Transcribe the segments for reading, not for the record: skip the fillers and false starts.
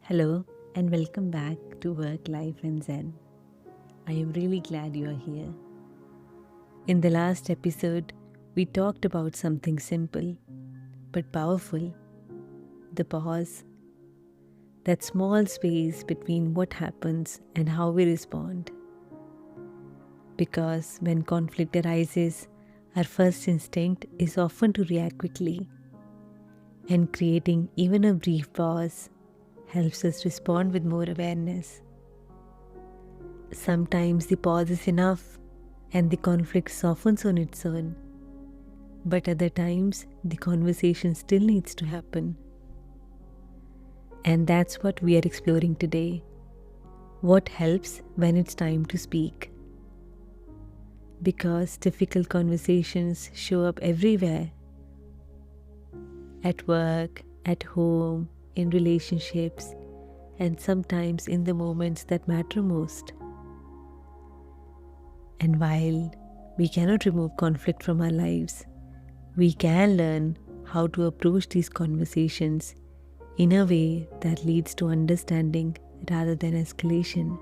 Hello and welcome back to Work, Life and Zen. I am really glad you are here. In the last episode, we talked about something simple but powerful, the pause, that small space between what happens and how we respond. Because when conflict arises, our first instinct is often to react quickly, and creating even a brief pause helps us respond with more awareness. Sometimes the pause is enough and the conflict softens on its own, but other times the conversation still needs to happen. And that's what we are exploring today. What helps when it's time to speak? Because difficult conversations show up everywhere, at work, at home, in relationships, and sometimes in the moments that matter most. And while we cannot remove conflict from our lives, we can learn how to approach these conversations in a way that leads to understanding rather than escalation.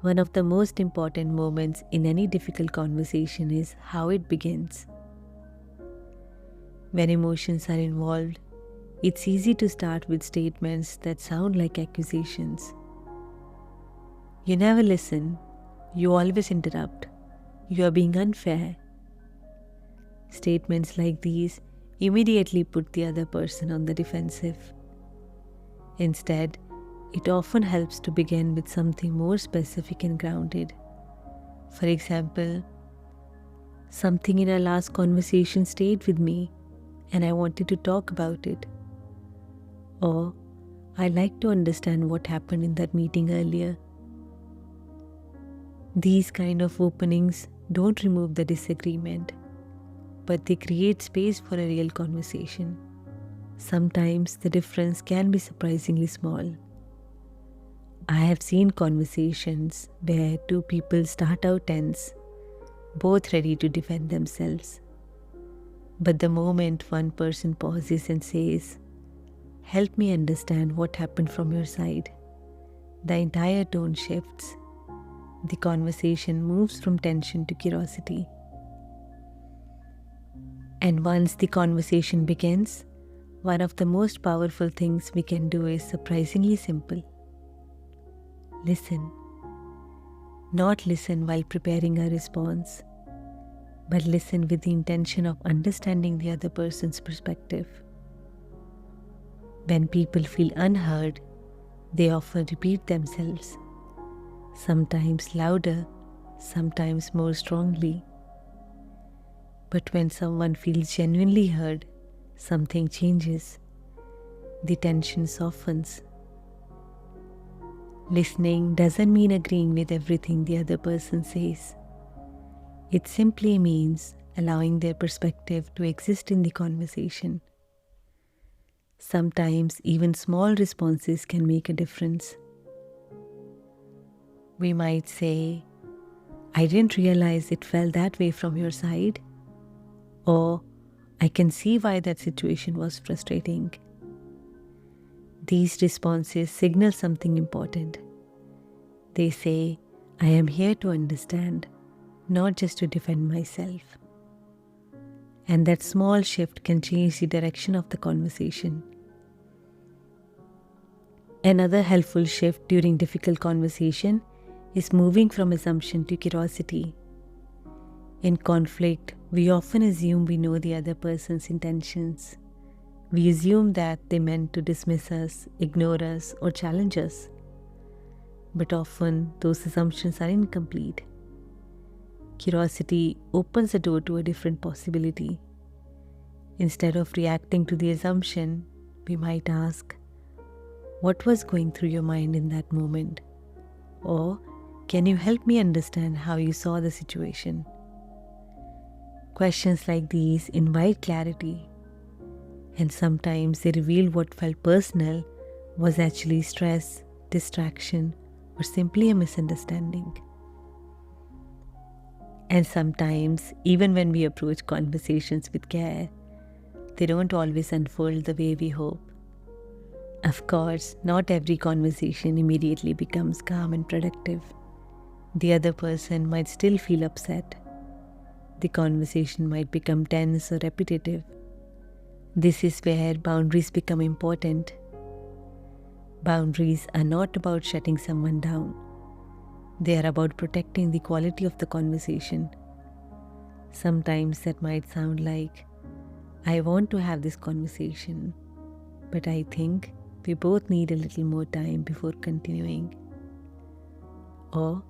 One of the most important moments in any difficult conversation is how it begins. When emotions are involved, it's easy to start with statements that sound like accusations. You never listen, you always interrupt, you are being unfair. Statements like these immediately put the other person on the defensive. Instead, it often helps to begin with something more specific and grounded. For example, something in our last conversation stayed with me and I wanted to talk about it. Or, I'd like to understand what happened in that meeting earlier. These kind of openings don't remove the disagreement, but they create space for a real conversation. Sometimes the difference can be surprisingly small. I have seen conversations where two people start out tense, both ready to defend themselves. But the moment one person pauses and says, "Help me understand what happened from your side," the entire tone shifts. The conversation moves from tension to curiosity. And once the conversation begins, one of the most powerful things we can do is surprisingly simple. Listen. Not listen while preparing a response, but listen with the intention of understanding the other person's perspective. When people feel unheard, they often repeat themselves, sometimes louder, sometimes more strongly. But when someone feels genuinely heard, something changes. The tension softens. Listening doesn't mean agreeing with everything the other person says. It simply means allowing their perspective to exist in the conversation. Sometimes even small responses can make a difference. We might say, "I didn't realize it felt that way from your side," or "I can see why that situation was frustrating." These responses signal something important. They say, "I am here to understand, not just to defend myself." And that small shift can change the direction of the conversation. Another helpful shift during difficult conversation is moving from assumption to curiosity. In conflict, we often assume we know the other person's intentions. We assume that they meant to dismiss us, ignore us, or challenge us. But often, those assumptions are incomplete. Curiosity opens the door to a different possibility. Instead of reacting to the assumption, we might ask, "What was going through your mind in that moment?" Or, "Can you help me understand how you saw the situation?" Questions like these invite clarity, and sometimes they reveal what felt personal was actually stress, distraction, or simply a misunderstanding. And sometimes, even when we approach conversations with care, they don't always unfold the way we hope. Of course, not every conversation immediately becomes calm and productive. The other person might still feel upset. The conversation might become tense or repetitive. This is where boundaries become important. Boundaries are not about shutting someone down. They are about protecting the quality of the conversation. Sometimes that might sound like, I want to have this conversation, but I think we both need a little more time before continuing. Or,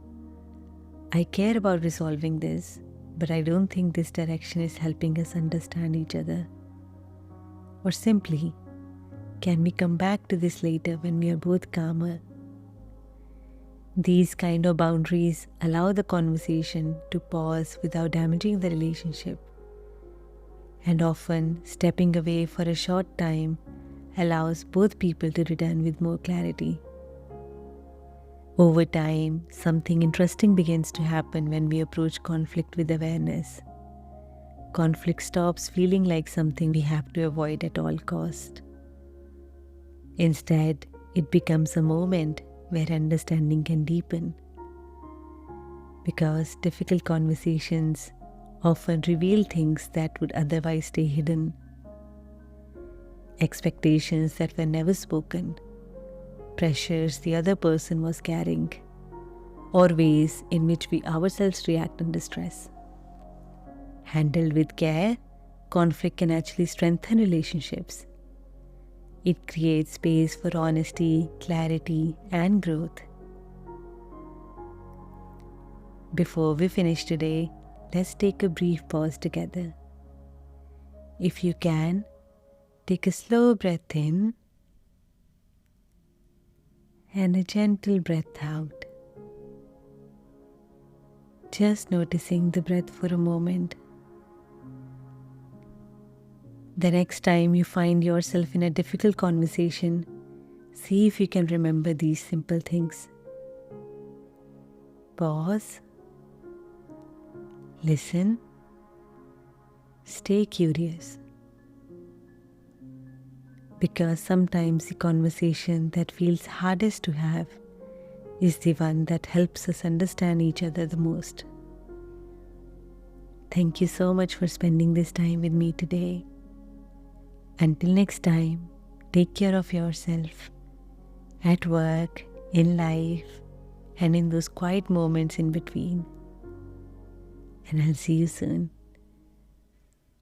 I care about resolving this, but I don't think this direction is helping us understand each other. Or simply, can we come back to this later when we are both calmer? These kind of boundaries allow the conversation to pause without damaging the relationship. And often, stepping away for a short time allows both people to return with more clarity. Over time, something interesting begins to happen when we approach conflict with awareness. Conflict stops feeling like something we have to avoid at all cost. Instead, it becomes a moment where understanding can deepen. Because difficult conversations often reveal things that would otherwise stay hidden. Expectations that were never spoken, pressures the other person was carrying, or ways in which we ourselves react under stress. Handled with care, conflict can actually strengthen relationships. It creates space for honesty, clarity, and growth. Before we finish today, let's take a brief pause together. If you can, take a slow breath in and a gentle breath out. Just noticing the breath for a moment. The next time you find yourself in a difficult conversation, see if you can remember these simple things. Pause. Listen. Stay curious. Because sometimes the conversation that feels hardest to have is the one that helps us understand each other the most. Thank you so much for spending this time with me today. Until next time, take care of yourself at work, in life, and in those quiet moments in between. And I'll see you soon.